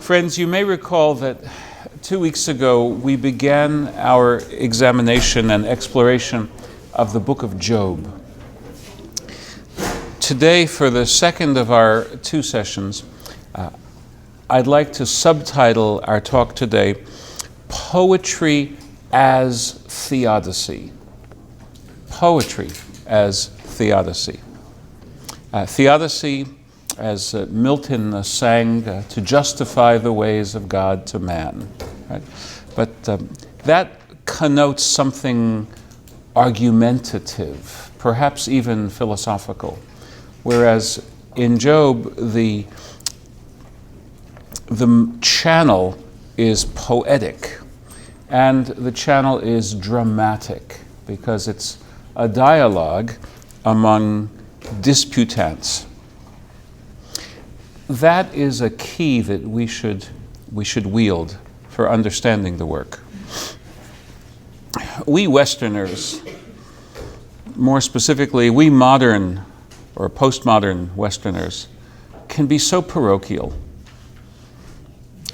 Friends, you may recall that 2 weeks ago we began our examination and exploration of the book of Job. Today, for the second of our two sessions, I'd like to subtitle our talk today, Poetry as Theodicy. Poetry as Theodicy. Theodicy, as Milton sang, to justify the ways of God to man. Right? But that connotes something argumentative, perhaps even philosophical. Whereas in Job, the channel is poetic, and the channel is dramatic, because it's a dialogue among disputants. That is a key that we should wield for understanding the work. We Westerners, more specifically, we modern or postmodern Westerners, can be so parochial.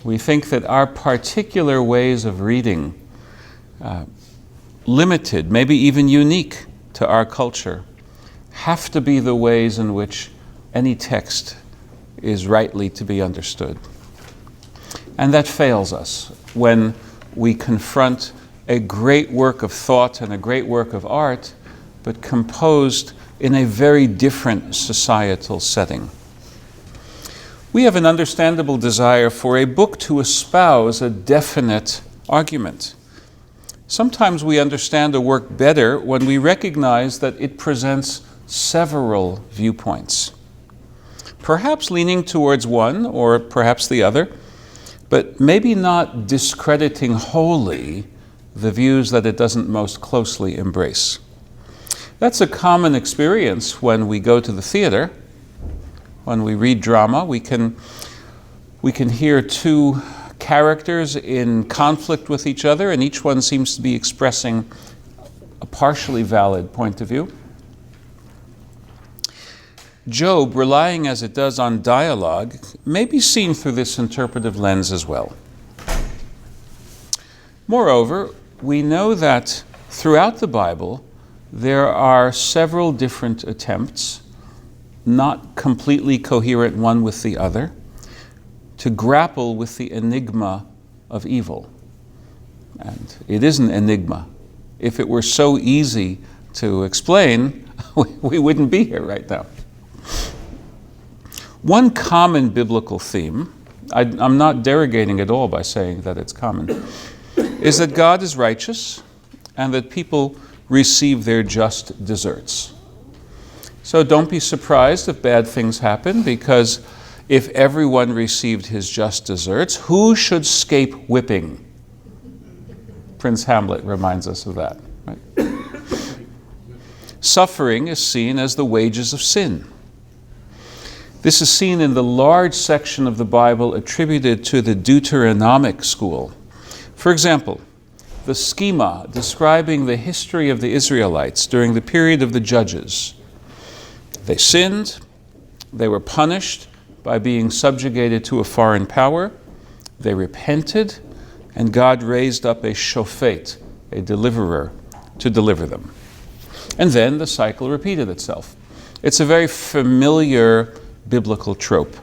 We think that our particular ways of reading, limited, maybe even unique to our culture, have to be the ways in which any text is rightly to be understood. And that fails us when we confront a great work of thought and a great work of art, but composed in a very different societal setting. We have an understandable desire for a book to espouse a definite argument. Sometimes we understand a work better when we recognize that it presents several viewpoints, perhaps leaning towards one or perhaps the other, but maybe not discrediting wholly the views that it doesn't most closely embrace. That's a common experience when we go to the theater. When we read drama, we can hear two characters in conflict with each other, and each one seems to be expressing a partially valid point of view. Job, relying as it does on dialogue, may be seen through this interpretive lens as well. Moreover, we know that throughout the Bible, there are several different attempts, not completely coherent one with the other, to grapple with the enigma of evil. And it is an enigma. If it were so easy to explain, we wouldn't be here right now. One common biblical theme, I'm not derogating at all by saying that it's common, is that God is righteous and that people receive their just deserts. So don't be surprised if bad things happen, because if everyone received his just deserts, who should escape whipping? Prince Hamlet reminds us of that. Right? Suffering is seen as the wages of sin. This is seen in the large section of the Bible attributed to the Deuteronomic school. For example, the schema describing the history of the Israelites during the period of the Judges. They sinned, they were punished by being subjugated to a foreign power, they repented, and God raised up a shofet, a deliverer, to deliver them. And then the cycle repeated itself. It's a very familiar biblical trope.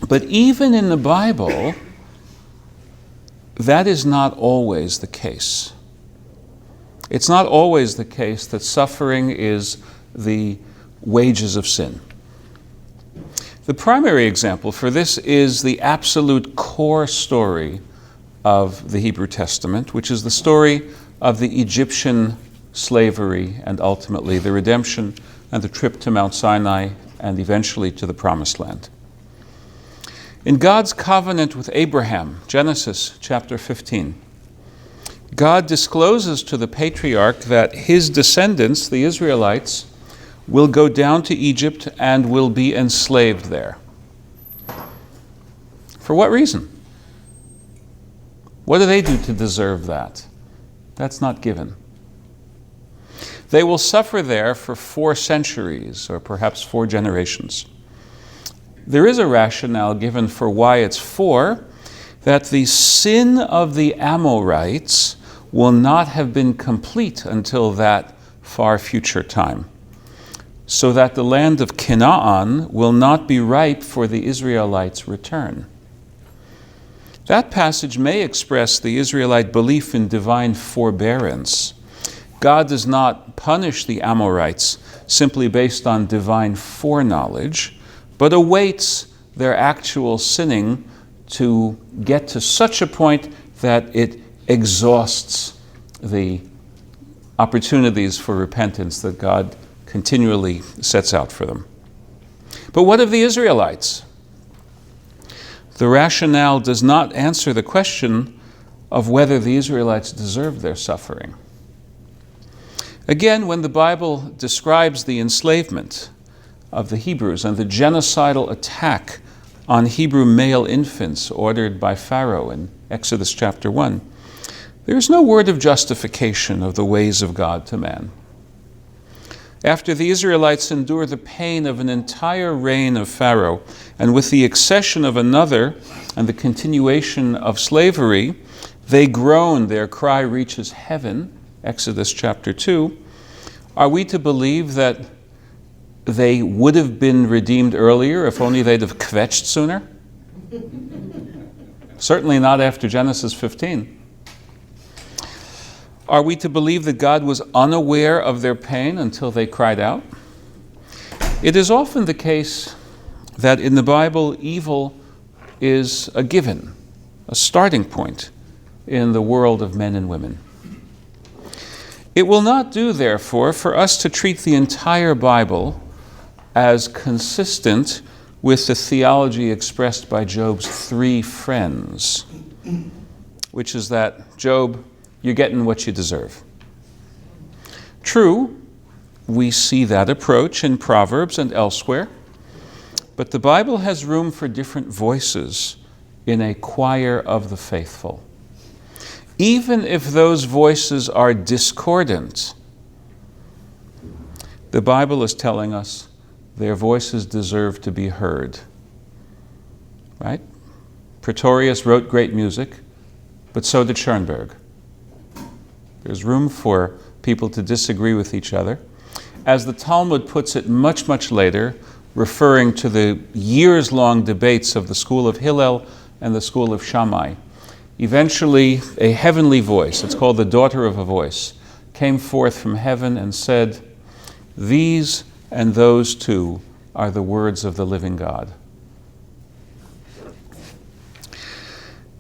But even in the Bible, that is not always the case. It's not always the case that suffering is the wages of sin. The primary example for this is the absolute core story of the Hebrew Testament, which is the story of the Egyptian slavery and ultimately the redemption and the trip to Mount Sinai and eventually to the Promised Land. In God's covenant with Abraham, Genesis chapter 15, God discloses to the patriarch that his descendants, the Israelites, will go down to Egypt and will be enslaved there. For what reason? What do they do to deserve that? That's not given. They will suffer there for 4 centuries, or perhaps 4 generations. there is a rationale given for why it's for, that the sin of the Amorites will not have been complete until that far future time, so that the land of Canaan will not be ripe for the Israelites' return. That passage may express the Israelite belief in divine forbearance. God does not punish the Amorites simply based on divine foreknowledge, but awaits their actual sinning to get to such a point that it exhausts the opportunities for repentance that God continually sets out for them. But what of the Israelites? The rationale does not answer the question of whether the Israelites deserved their suffering. Again, when the Bible describes the enslavement of the Hebrews and the genocidal attack on Hebrew male infants ordered by Pharaoh in Exodus chapter 1, there is no word of justification of the ways of God to man. After the Israelites endure the pain of an entire reign of Pharaoh, and with the accession of another and the continuation of slavery, they groan, their cry reaches heaven, Exodus chapter 2. Are we to believe that they would have been redeemed earlier if only they'd have kvetched sooner? Certainly not after Genesis 15. Are we to believe that God was unaware of their pain until they cried out? It is often the case that in the Bible, evil is a given, a starting point in the world of men and women. It will not do, therefore, for us to treat the entire Bible as consistent with the theology expressed by Job's three friends, which is that, Job, you're getting what you deserve. True, we see that approach in Proverbs and elsewhere, but the Bible has room for different voices in a choir of the faithful. Even if those voices are discordant, the Bible is telling us their voices deserve to be heard. Right? Pretorius wrote great music, but so did Schoenberg. There's room for people to disagree with each other. As the Talmud puts it much, much later, referring to the years-long debates of the school of Hillel and the school of Shammai, eventually a heavenly voice, it's called the daughter of a voice, came forth from heaven and said, "These and those two are the words of the living God."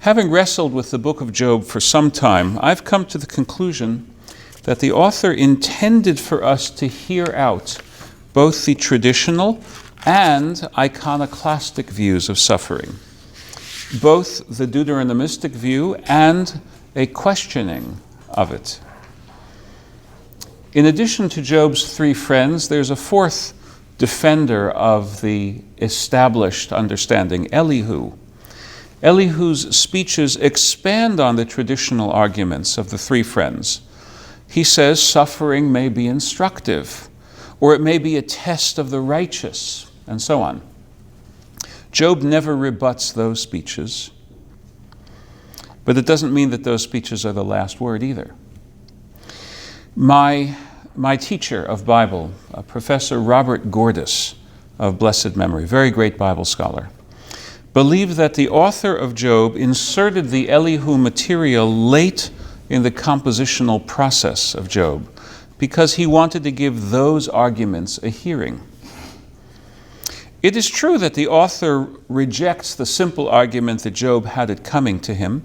Having wrestled with the book of Job for some time, I've come to the conclusion that the author intended for us to hear out both the traditional and iconoclastic views of suffering, both the Deuteronomistic view and a questioning of it. In addition to Job's three friends, there's a fourth defender of the established understanding, Elihu. Elihu's speeches expand on the traditional arguments of the three friends. He says suffering may be instructive, or it may be a test of the righteous, and so on. Job never rebuts those speeches, but it doesn't mean that those speeches are the last word either. My teacher of Bible, Professor Robert Gordis of blessed memory, very great Bible scholar, believed that the author of Job inserted the Elihu material late in the compositional process of Job because he wanted to give those arguments a hearing. It is true that the author rejects the simple argument that Job had it coming to him,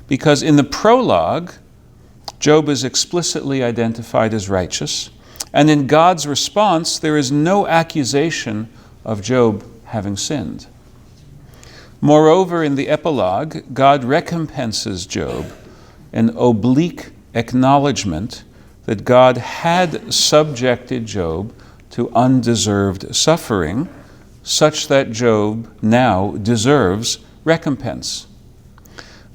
because in the prologue, Job is explicitly identified as righteous, and in God's response, there is no accusation of Job having sinned. Moreover, in the epilogue, God recompenses Job, an oblique acknowledgement that God had subjected Job to undeserved suffering, such that Job now deserves recompense.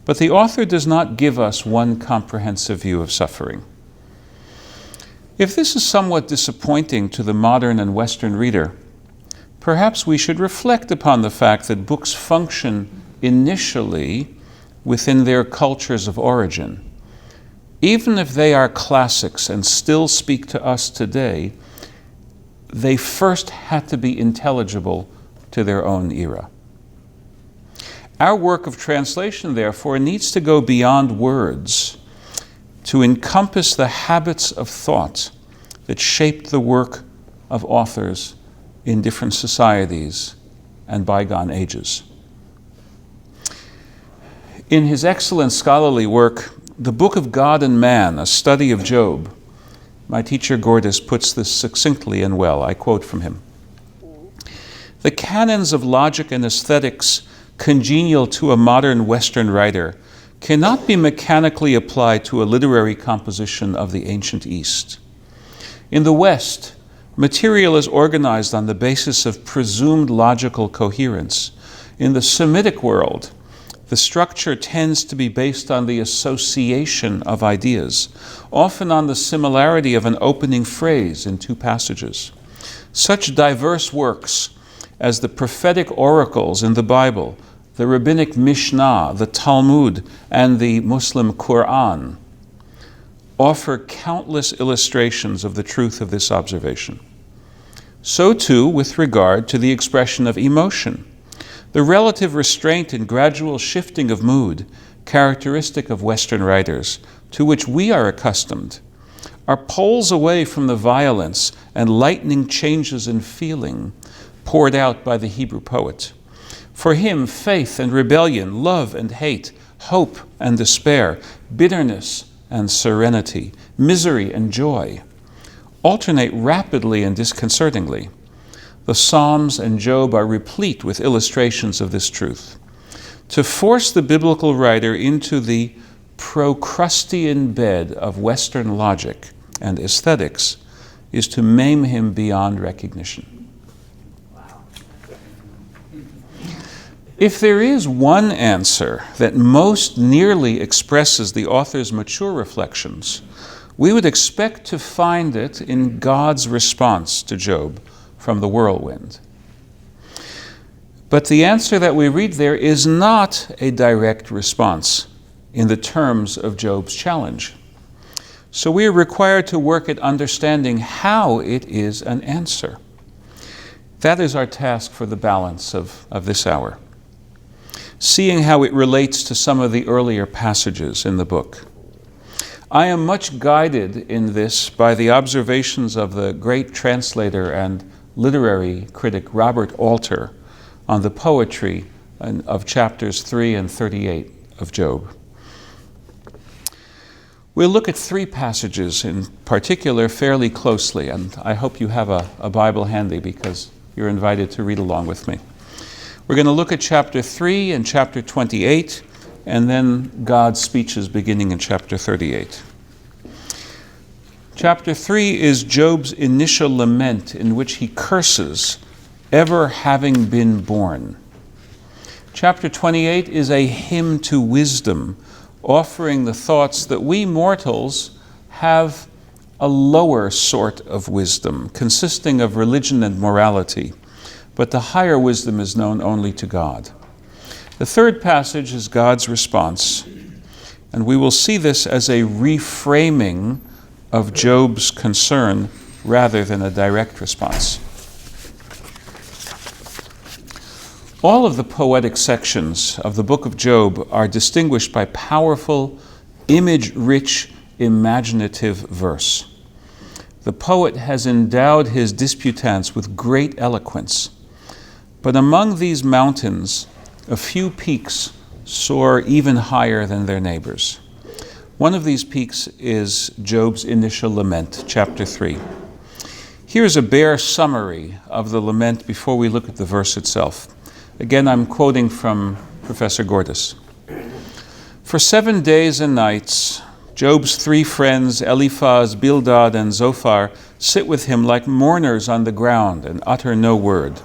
But the author does not give us one comprehensive view of suffering. If this is somewhat disappointing to the modern and Western reader, perhaps we should reflect upon the fact that books function initially within their cultures of origin. Even if they are classics and still speak to us today, they first had to be intelligible to their own era. Our work of translation, therefore, needs to go beyond words to encompass the habits of thought that shaped the work of authors in different societies and bygone ages. In his excellent scholarly work, The Book of God and Man, A Study of Job, my teacher Gordis puts this succinctly and well. I quote from him. The canons of logic and aesthetics congenial to a modern Western writer cannot be mechanically applied to a literary composition of the ancient East. In the West, material is organized on the basis of presumed logical coherence. In the Semitic world, the structure tends to be based on the association of ideas, often on the similarity of an opening phrase in two passages. Such diverse works as the prophetic oracles in the Bible, the rabbinic Mishnah, the Talmud, and the Muslim Quran offer countless illustrations of the truth of this observation. So too with regard to the expression of emotion. The relative restraint and gradual shifting of mood, characteristic of Western writers, to which we are accustomed, are poles away from the violence and lightning changes in feeling poured out by the Hebrew poet. For him, faith and rebellion, love and hate, hope and despair, bitterness and serenity, misery and joy alternate rapidly and disconcertingly. The Psalms and Job are replete with illustrations of this truth. To force the biblical writer into the Procrustean bed of Western logic and aesthetics is to maim him beyond recognition. If there is one answer that most nearly expresses the author's mature reflections, we would expect to find it in God's response to Job from the whirlwind. But the answer that we read there is not a direct response in the terms of Job's challenge. So we are required to work at understanding how it is an answer. That is our task for the balance of this hour. Seeing how it relates to some of the earlier passages in the book. I am much guided in this by the observations of the great translator and literary critic Robert Alter on the poetry of chapters 3 and 38 of Job. We'll look at three passages in particular fairly closely, and I hope you have a Bible handy because you're invited to read along with me. We're going to look at chapter 3 and chapter 28, and then God's speeches beginning in chapter 38. Chapter 3 is Job's initial lament in which he curses ever having been born. Chapter 28 is a hymn to wisdom, offering the thoughts that we mortals have a lower sort of wisdom, consisting of religion and morality, but the higher wisdom is known only to God. The third passage is God's response, and we will see this as a reframing of Job's concern rather than a direct response. All of the poetic sections of the book of Job are distinguished by powerful, image-rich, imaginative verse. The poet has endowed his disputants with great eloquence, but among these mountains, a few peaks soar even higher than their neighbors. One of these peaks is Job's initial lament, chapter 3. Here's a bare summary of the lament before we look at the verse itself. Again, I'm quoting from Professor Gordis. For 7 days and nights, Job's 3 friends, Eliphaz, Bildad, and Zophar, sit with him like mourners on the ground and utter no word.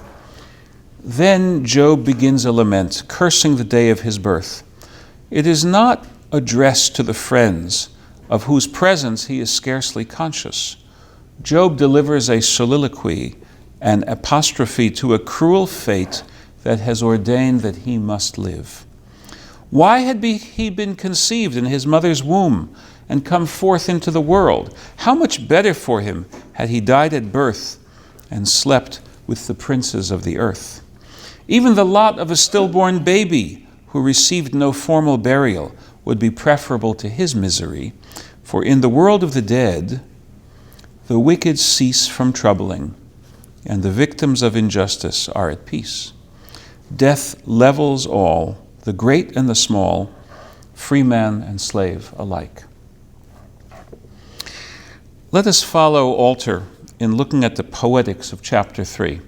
Then Job begins a lament, cursing the day of his birth. It is not addressed to the friends, of whose presence he is scarcely conscious. Job delivers a soliloquy an apostrophe to a cruel fate that has ordained that he must live. Why had he been conceived in his mother's womb and come forth into the world? How much better for him had he died at birth and slept with the princes of the earth. Even the lot of a stillborn baby who received no formal burial would be preferable to his misery, for in the world of the dead, the wicked cease from troubling, and the victims of injustice are at peace. Death levels all, the great and the small, free man and slave alike. Let us follow Alter in looking at the poetics of chapter 3.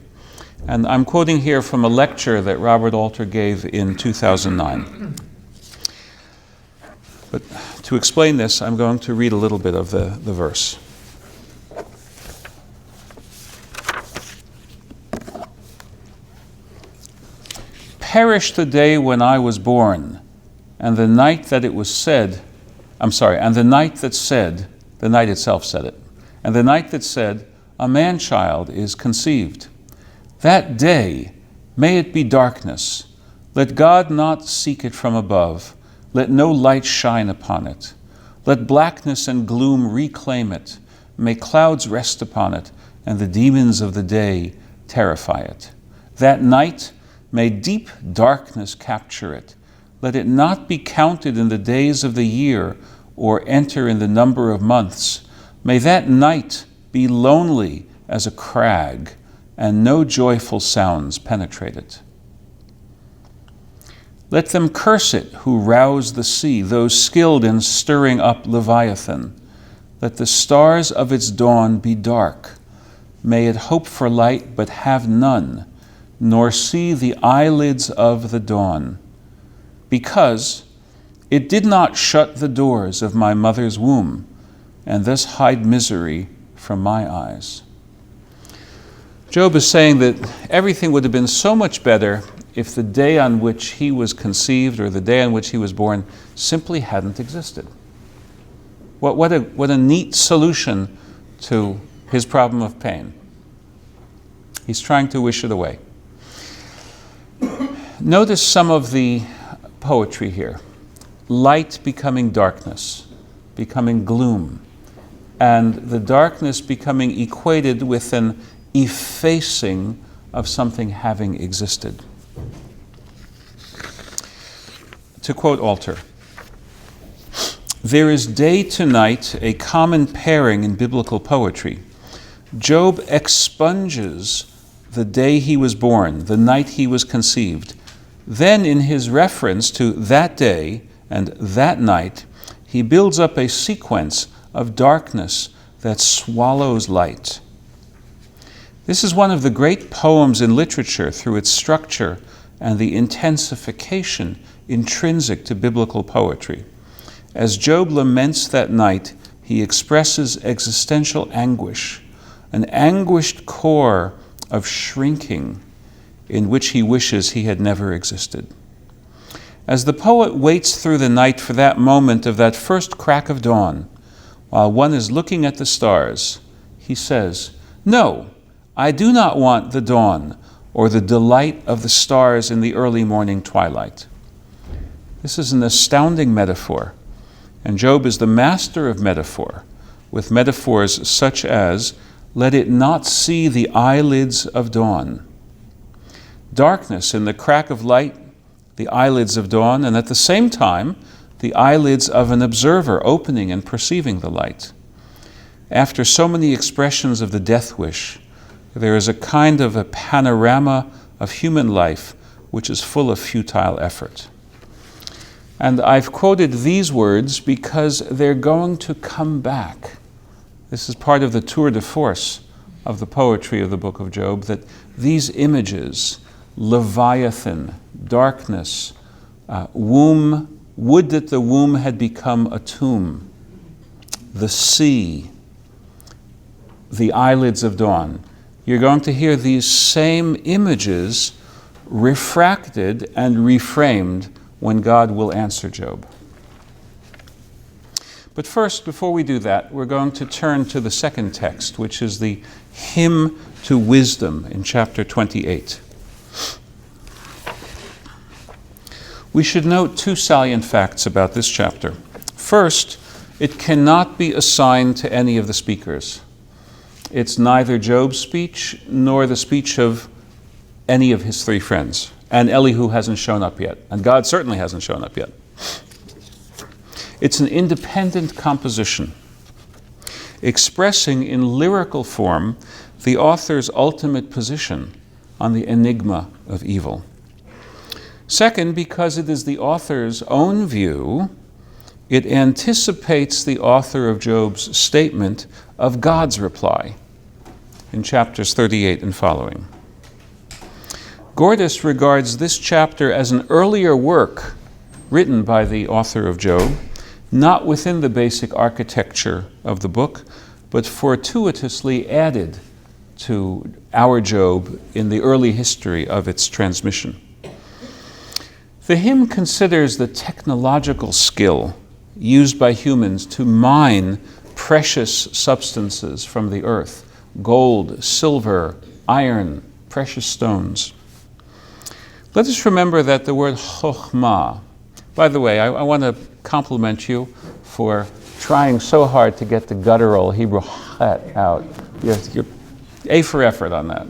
And I'm quoting here from a lecture that Robert Alter gave in 2009. But to explain this, I'm going to read a little bit of the verse. Perish the day when I was born, and the night that it was said, and the night that said, the night itself said it, and the night that said, a man-child is conceived. That day, may it be darkness. Let God not seek it from above. Let no light shine upon it. Let blackness and gloom reclaim it. May clouds rest upon it, and the demons of the day terrify it. That night, may deep darkness capture it. Let it not be counted in the days of the year, or enter in the number of months. May that night be lonely as a crag, and no joyful sounds penetrate it. Let them curse it who rouse the sea, those skilled in stirring up Leviathan. Let the stars of its dawn be dark. May it hope for light, but have none, nor see the eyelids of the dawn. Because it did not shut the doors of my mother's womb, and thus hide misery from my eyes. Job is saying that everything would have been so much better if the day on which he was conceived or the day on which he was born simply hadn't existed. What a neat solution to his problem of pain. He's trying to wish it away. Notice some of the poetry here. Light becoming darkness, becoming gloom, and the darkness becoming equated with an effacing of something having existed. To quote Alter, there is day to night, a common pairing in biblical poetry. Job expunges the day he was born, the night he was conceived. Then in his reference to that day and that night, he builds up a sequence of darkness that swallows light. This is one of the great poems in literature through its structure and the intensification intrinsic to biblical poetry. As Job laments that night, he expresses existential anguish, an anguished core of shrinking in which he wishes he had never existed. As the poet waits through the night for that moment of that first crack of dawn, while one is looking at the stars, he says, "No, I do not want the dawn or the delight of the stars in the early morning twilight." This is an astounding metaphor, and Job is the master of metaphor, with metaphors such as, "Let it not see the eyelids of dawn." Darkness in the crack of light, the eyelids of dawn, and at the same time, the eyelids of an observer opening and perceiving the light. After so many expressions of the death wish, there is a kind of a panorama of human life which is full of futile effort. And I've quoted these words because they're going to come back. This is part of the tour de force of the poetry of the book of Job, that these images, Leviathan, darkness, womb, would that the womb had become a tomb, the sea, the eyelids of dawn. You're going to hear these same images refracted and reframed when God will answer Job. But first, before we do that, we're going to turn to the second text, which is the hymn to wisdom in chapter 28. We should note two salient facts about this chapter. First, it cannot be assigned to any of the speakers. It's neither Job's speech nor the speech of any of his three friends. And Elihu hasn't shown up yet. And God certainly hasn't shown up yet. It's an independent composition, expressing in lyrical form the author's ultimate position on the enigma of evil. Second, because it is the author's own view, it anticipates the author of Job's statement of God's reply in chapters 38 and following. Gordis regards this chapter as an earlier work written by the author of Job, not within the basic architecture of the book, but fortuitously added to our Job in the early history of its transmission. The hymn considers the technological skill used by humans to mine precious substances from the earth: gold, silver, iron, precious stones. Let us remember that the word chokhmah, by the way, I want to compliment you for trying so hard to get the guttural Hebrew chet out. You're A for effort on that.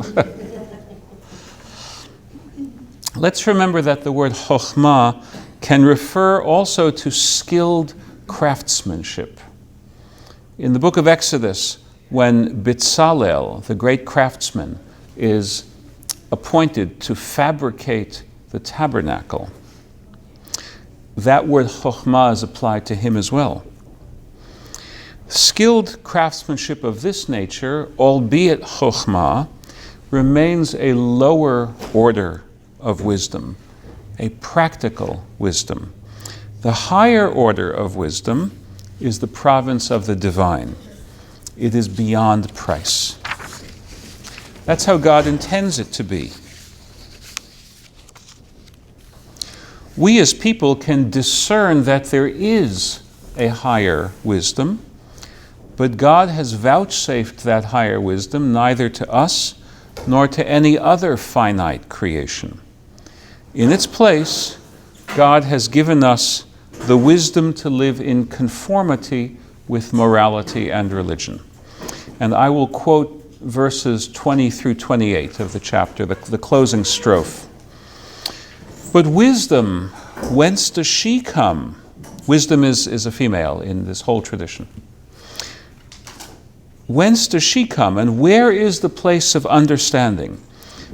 Let's remember that the word chokhmah can refer also to skilled craftsmanship. In the book of Exodus, when Bezalel, the great craftsman, is appointed to fabricate the tabernacle, that word chokhmah is applied to him as well. Skilled craftsmanship of this nature, albeit chokhmah, remains a lower order of wisdom, a practical wisdom. The higher order of wisdom is the province of the divine. It is beyond price. That's how God intends it to be. We as people can discern that there is a higher wisdom, but God has vouchsafed that higher wisdom neither to us nor to any other finite creation. In its place, God has given us the wisdom to live in conformity with morality and religion. And I will quote verses 20 through 28 of the chapter, the closing strophe. But wisdom, whence does she come? Wisdom is a female in this whole tradition. Whence does she come, and where is the place of understanding?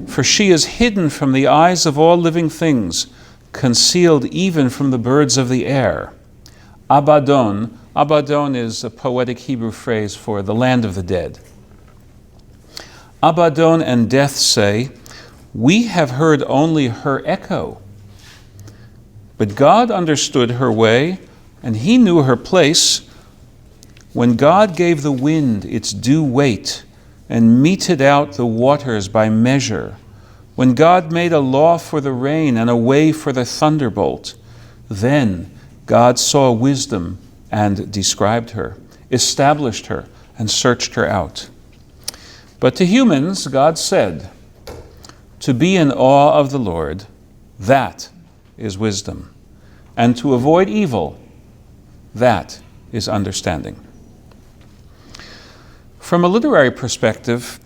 For she is hidden from the eyes of all living things, concealed even from the birds of the air. Abaddon. Abaddon is a poetic Hebrew phrase for the land of the dead. Abaddon and death say, we have heard only her echo. But God understood her way, and he knew her place. When God gave the wind its due weight and meted out the waters by measure, when God made a law for the rain and a way for the thunderbolt, then God saw wisdom and described her, established her, and searched her out. But to humans, God said, to be in awe of the Lord, that is wisdom, and to avoid evil, that is understanding. From a literary perspective,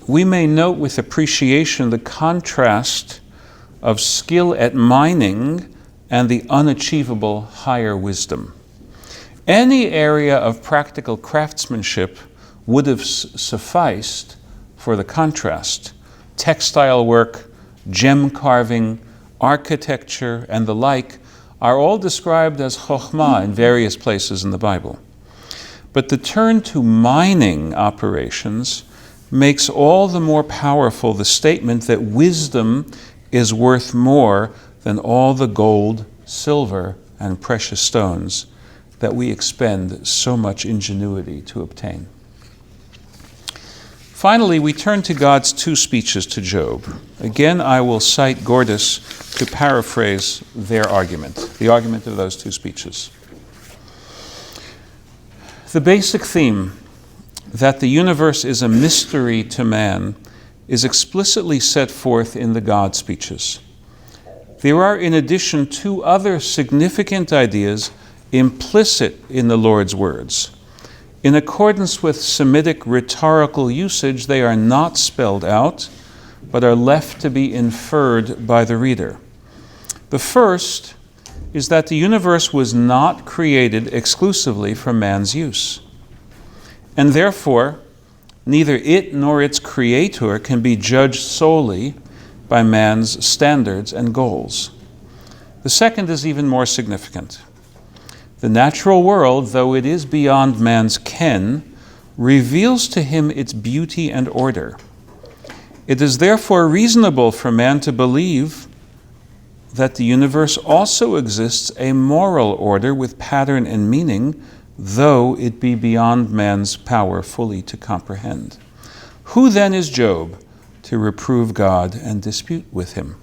we may note with appreciation the contrast of skill at mining and the unachievable higher wisdom. Any area of practical craftsmanship would have sufficed for the contrast. Textile work, gem carving, architecture, and the like are all described as chokhmah in various places in the Bible. But the turn to mining operations makes all the more powerful the statement that wisdom is worth more than all the gold, silver, and precious stones that we expend so much ingenuity to obtain. Finally, we turn to God's two speeches to Job. Again, I will cite Gordis to paraphrase their argument, the argument of those two speeches. The basic theme that the universe is a mystery to man is explicitly set forth in the God speeches. There are, in addition, two other significant ideas implicit in the Lord's words. In accordance with Semitic rhetorical usage, they are not spelled out, but are left to be inferred by the reader. The first is that the universe was not created exclusively for man's use, and therefore neither it nor its creator can be judged solely by man's standards and goals. The second is even more significant. The natural world, though it is beyond man's ken, reveals to him its beauty and order. It is therefore reasonable for man to believe that the universe also exists a moral order with pattern and meaning, though it be beyond man's power fully to comprehend. Who then is Job to reprove God and dispute with him?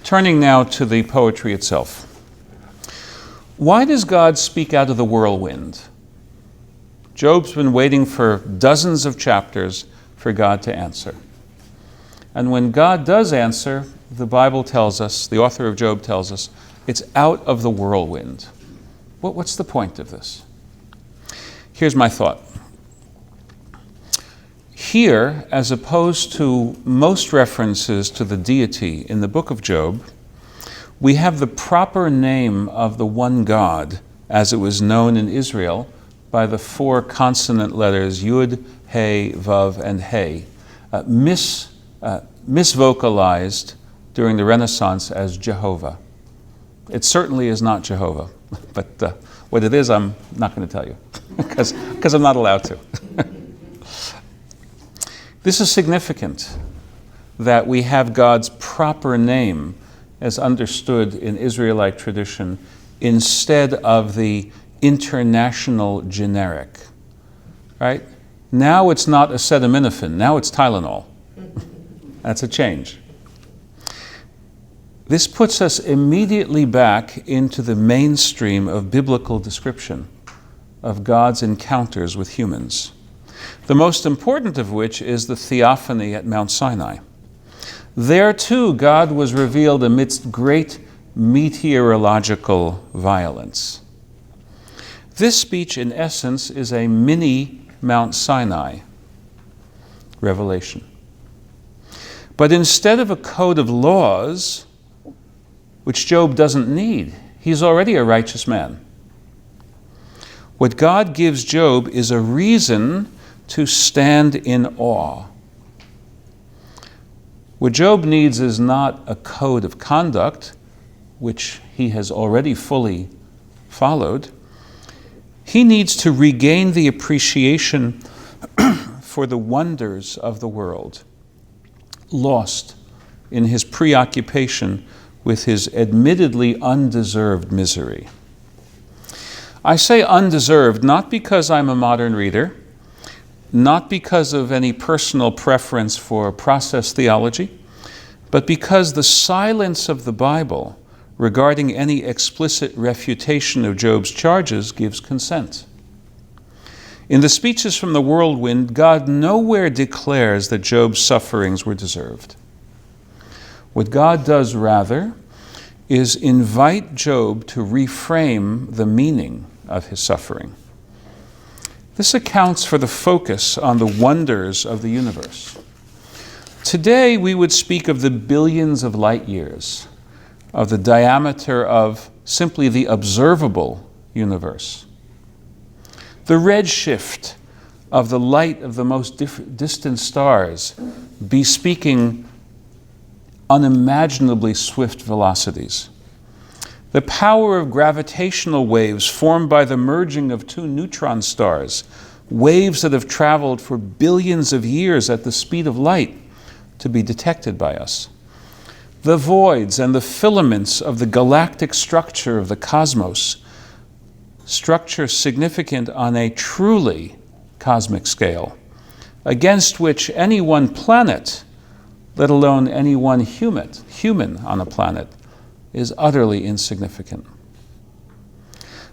Turning now to the poetry itself. Why does God speak out of the whirlwind? Job's been waiting for dozens of chapters for God to answer. And when God does answer, the Bible tells us, the author of Job tells us, it's out of the whirlwind. What's the point of this? Here's my thought. Here, as opposed to most references to the deity in the book of Job, we have the proper name of the one God as it was known in Israel by the four consonant letters Yud, He, Vav, and He, misvocalized during the Renaissance as Jehovah. It certainly is not Jehovah, but what it is, I'm not going to tell you, because I'm not allowed to. This is significant, that we have God's proper name as understood in Israelite tradition instead of the international generic, right? Now it's not acetaminophen, now it's Tylenol. That's a change. This puts us immediately back into the mainstream of biblical description of God's encounters with humans, the most important of which is the theophany at Mount Sinai. There too, God was revealed amidst great meteorological violence. This speech, in essence, is a mini Mount Sinai revelation. But instead of a code of laws, which Job doesn't need, he's already a righteous man. What God gives Job is a reason to stand in awe. What Job needs is not a code of conduct, which he has already fully followed. He needs to regain the appreciation for the wonders of the world, lost in his preoccupation with his admittedly undeserved misery. I say undeserved not because I'm a modern reader, not because of any personal preference for process theology, but because the silence of the Bible regarding any explicit refutation of Job's charges gives consent. In the speeches from the whirlwind, God nowhere declares that Job's sufferings were deserved. What God does rather is invite Job to reframe the meaning of his suffering. This accounts for the focus on the wonders of the universe. Today, we would speak of the billions of light years, of the diameter of simply the observable universe, the redshift of the light of the most distant stars bespeaking unimaginably swift velocities, the power of gravitational waves formed by the merging of two neutron stars, waves that have traveled for billions of years at the speed of light to be detected by us. The voids and the filaments of the galactic structure of the cosmos, structure significant on a truly cosmic scale, against which any one planet, let alone any one human on a planet, is utterly insignificant.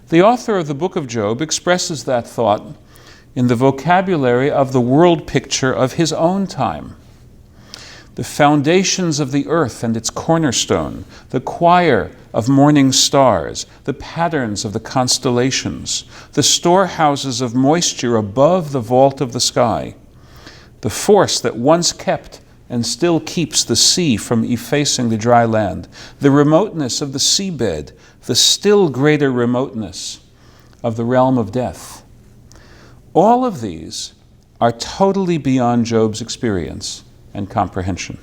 The author of the book of Job expresses that thought in the vocabulary of the world picture of his own time. The foundations of the earth and its cornerstone, the choir of morning stars, the patterns of the constellations, the storehouses of moisture above the vault of the sky, the force that once kept and still keeps the sea from effacing the dry land, the remoteness of the seabed, the still greater remoteness of the realm of death. All of these are totally beyond Job's experience and comprehension.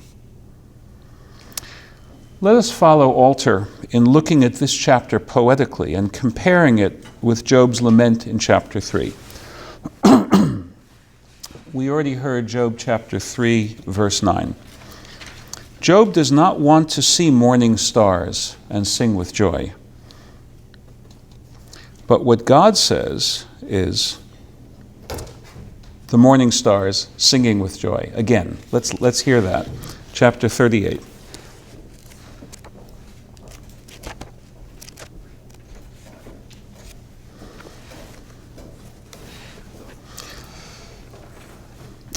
Let us follow Alter in looking at this chapter poetically and comparing it with Job's lament in chapter 3. We already heard Job chapter 3, verse 9. Job does not want to see morning stars and sing with joy. But what God says is the morning stars singing with joy. Again, let's hear that. Chapter 38.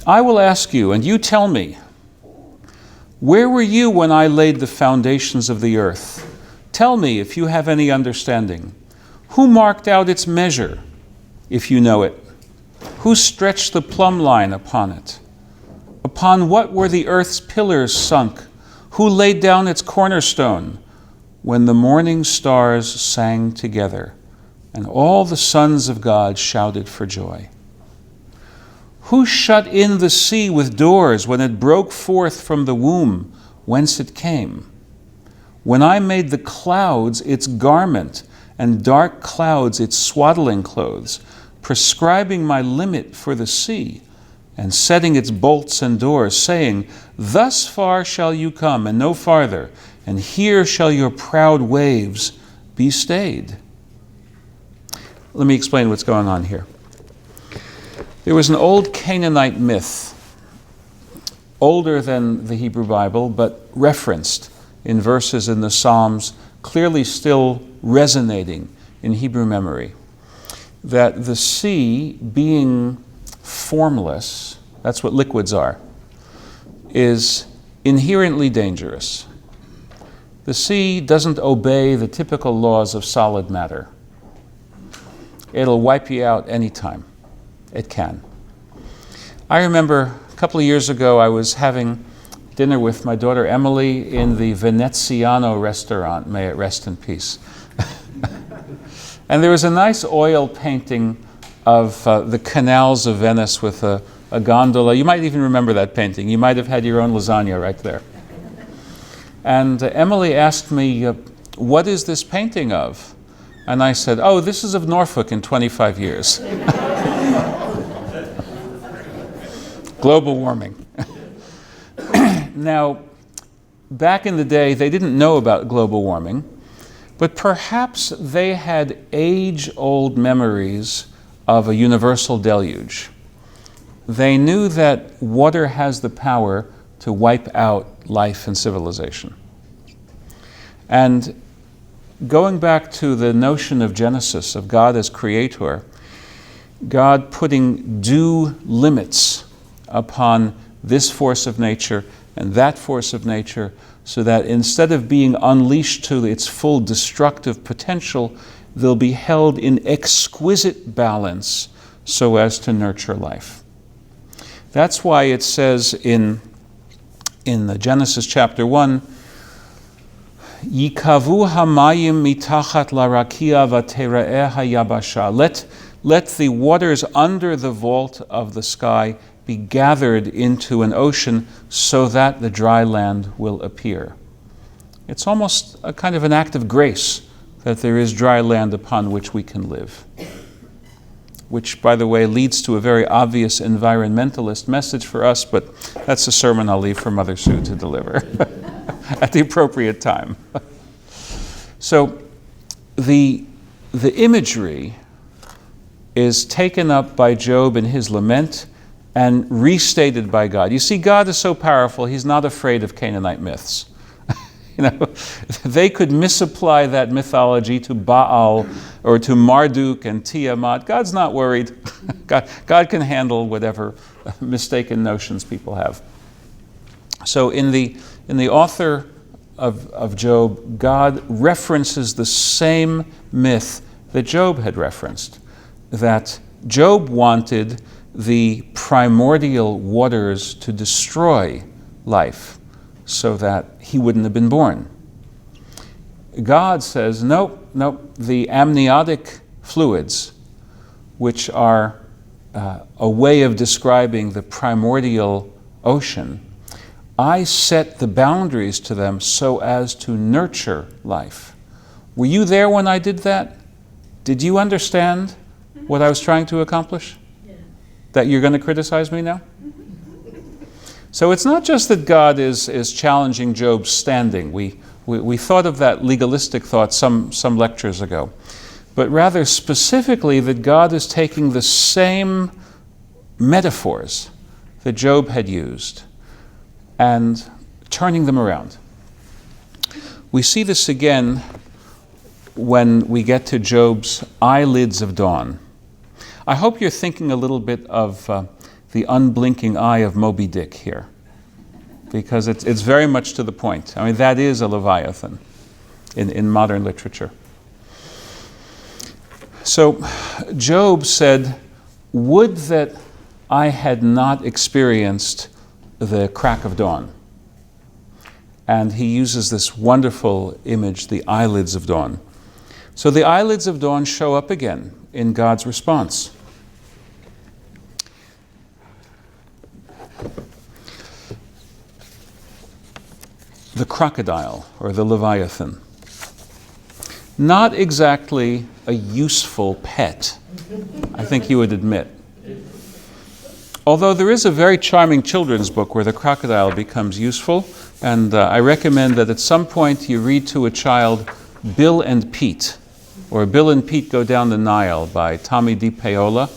I will ask you, and you tell me, where were you when I laid the foundations of the earth? Tell me if you have any understanding. Who marked out its measure, if you know it? Who stretched the plumb line upon it? Upon what were the earth's pillars sunk? Who laid down its cornerstone? When the morning stars sang together, and all the sons of God shouted for joy. Who shut in the sea with doors when it broke forth from the womb whence it came? When I made the clouds its garment and dark clouds its swaddling clothes, prescribing my limit for the sea and setting its bolts and doors, saying, thus far shall you come and no farther, and here shall your proud waves be stayed. Let me explain what's going on here. There was an old Canaanite myth, older than the Hebrew Bible, but referenced in verses in the Psalms, clearly still resonating in Hebrew memory, that the sea, being formless, that's what liquids are, is inherently dangerous. The sea doesn't obey the typical laws of solid matter. It'll wipe you out anytime. It can. I remember a couple of years ago I was having dinner with my daughter Emily in the Veneziano restaurant, may it rest in peace. And there was a nice oil painting of the canals of Venice with a gondola. You might even remember that painting. You might have had your own lasagna right there. And Emily asked me, what is this painting of? And I said, oh, this is of Norfolk in 25 years. Global warming. Now, back in the day, they didn't know about global warming, but perhaps they had age-old memories of a universal deluge. They knew that water has the power to wipe out life and civilization. And going back to the notion of Genesis, of God as creator, God putting due limits upon this force of nature and that force of nature, so that instead of being unleashed to its full destructive potential, they'll be held in exquisite balance so as to nurture life. That's why it says in Genesis chapter 1, Yikavu hamayim mitachat larakia v'tera'eh hayabasha. Let the waters under the vault of the sky be gathered into an ocean so that the dry land will appear. It's almost a kind of an act of grace that there is dry land upon which we can live. Which, by the way, leads to a very obvious environmentalist message for us, but that's a sermon I'll leave for Mother Sue to deliver at the appropriate time. So the imagery is taken up by Job in his lament and restated by God. You see, God is so powerful, he's not afraid of Canaanite myths. They could misapply that mythology to Baal or to Marduk and Tiamat. God's not worried. God can handle whatever mistaken notions people have. So in the author of Job, God references the same myth that Job had referenced, that Job wanted the primordial waters to destroy life so that he wouldn't have been born. God says, nope, the amniotic fluids, which are a way of describing the primordial ocean, I set the boundaries to them so as to nurture life. Were you there when I did that? Did you understand what I was trying to accomplish? Yeah. That you're going to criticize me now? So it's not just that God is challenging Job's standing. We thought of that legalistic thought some lectures ago. But rather specifically that God is taking the same metaphors that Job had used and turning them around. We see this again when we get to Job's eyelids of dawn. I hope you're thinking a little bit of the unblinking eye of Moby Dick here, because it's very much to the point. I mean, that is a Leviathan in modern literature. So Job said, would that I had not experienced the crack of dawn. And he uses this wonderful image, the eyelids of dawn. So the eyelids of dawn show up again in God's response. The crocodile, or the Leviathan. Not exactly a useful pet, I think you would admit. Although there is a very charming children's book where the crocodile becomes useful, and I recommend that at some point you read to a child Bill and Pete, or Bill and Pete Go Down the Nile by Tommy DiPaola.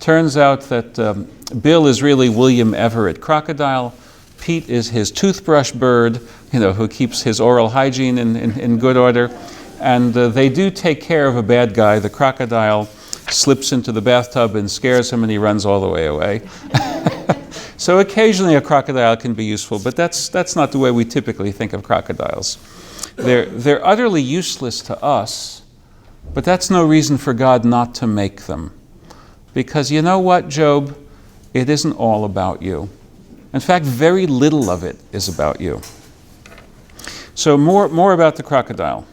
Turns out that Bill is really William Everett Crocodile. Pete is his toothbrush bird, who keeps his oral hygiene in good order. And they do take care of a bad guy. The crocodile slips into the bathtub and scares him, and he runs all the way away. So occasionally a crocodile can be useful, but that's not the way we typically think of crocodiles. They're utterly useless to us, but that's no reason for God not to make them. Because you know what, Job? It isn't all about you. In fact, very little of it is about you. So more about the crocodile.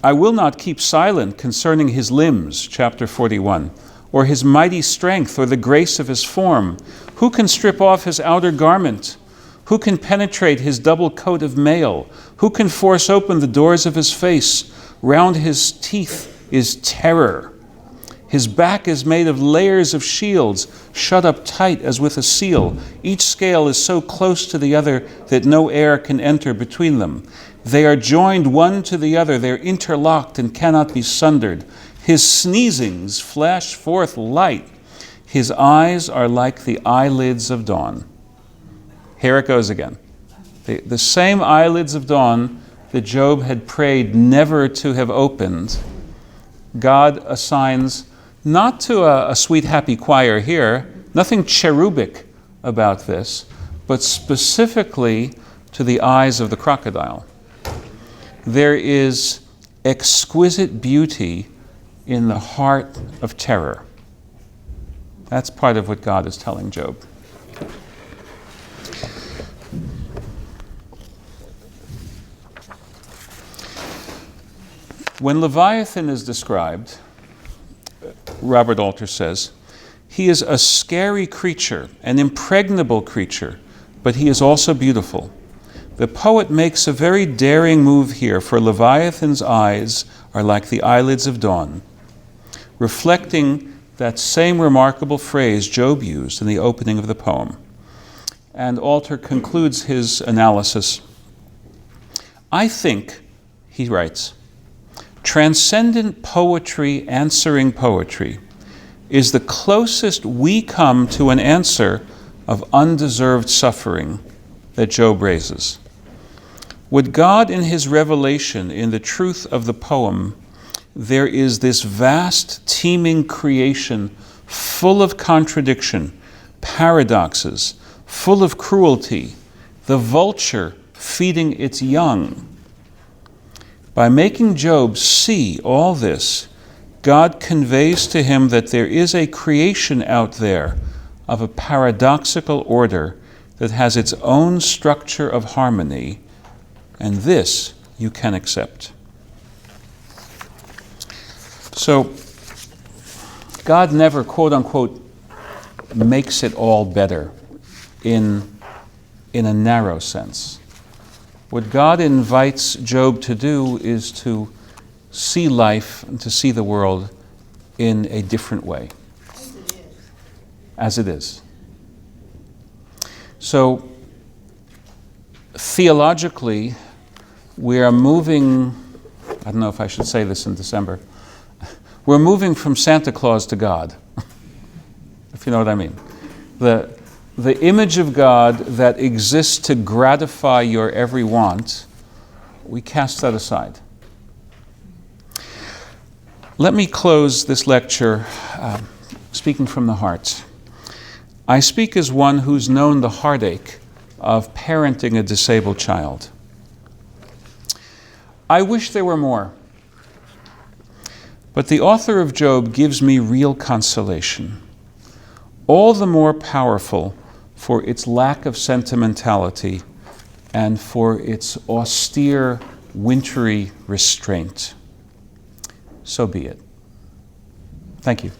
I will not keep silent concerning his limbs, chapter 41, or his mighty strength, or the grace of his form. Who can strip off his outer garment? Who can penetrate his double coat of mail? Who can force open the doors of his face? Round his teeth is terror. His back is made of layers of shields, shut up tight as with a seal. Each scale is so close to the other that no air can enter between them. They are joined one to the other. They are interlocked and cannot be sundered. His sneezings flash forth light. His eyes are like the eyelids of dawn. Here it goes again. The same eyelids of dawn that Job had prayed never to have opened, God assigns not to a sweet, happy choir here, nothing cherubic about this, but specifically to the eyes of the crocodile. There is exquisite beauty in the heart of terror. That's part of what God is telling Job. When Leviathan is described, Robert Alter says, he is a scary creature, an impregnable creature, but he is also beautiful. The poet makes a very daring move here, for Leviathan's eyes are like the eyelids of dawn, reflecting that same remarkable phrase Job used in the opening of the poem. And Alter concludes his analysis. I think, he writes, transcendent poetry answering poetry is the closest we come to an answer of undeserved suffering that Job raises. With God in his revelation, in the truth of the poem, there is this vast, teeming creation full of contradiction, paradoxes, full of cruelty, the vulture feeding its young. By making Job see all this, God conveys to him that there is a creation out there of a paradoxical order that has its own structure of harmony, and this you can accept. So, God never, quote unquote, makes it all better in a narrow sense. What God invites Job to do is to see life and to see the world in a different way. As it is. So, theologically, we are moving, I don't know if I should say this in December, we're moving from Santa Claus to God, if you know what I mean. The image of God that exists to gratify your every want, we cast that aside. Let me close this lecture speaking from the heart. I speak as one who's known the heartache of parenting a disabled child. I wish there were more. But the author of Job gives me real consolation, all the more powerful for its lack of sentimentality and for its austere, wintry restraint. So be it. Thank you.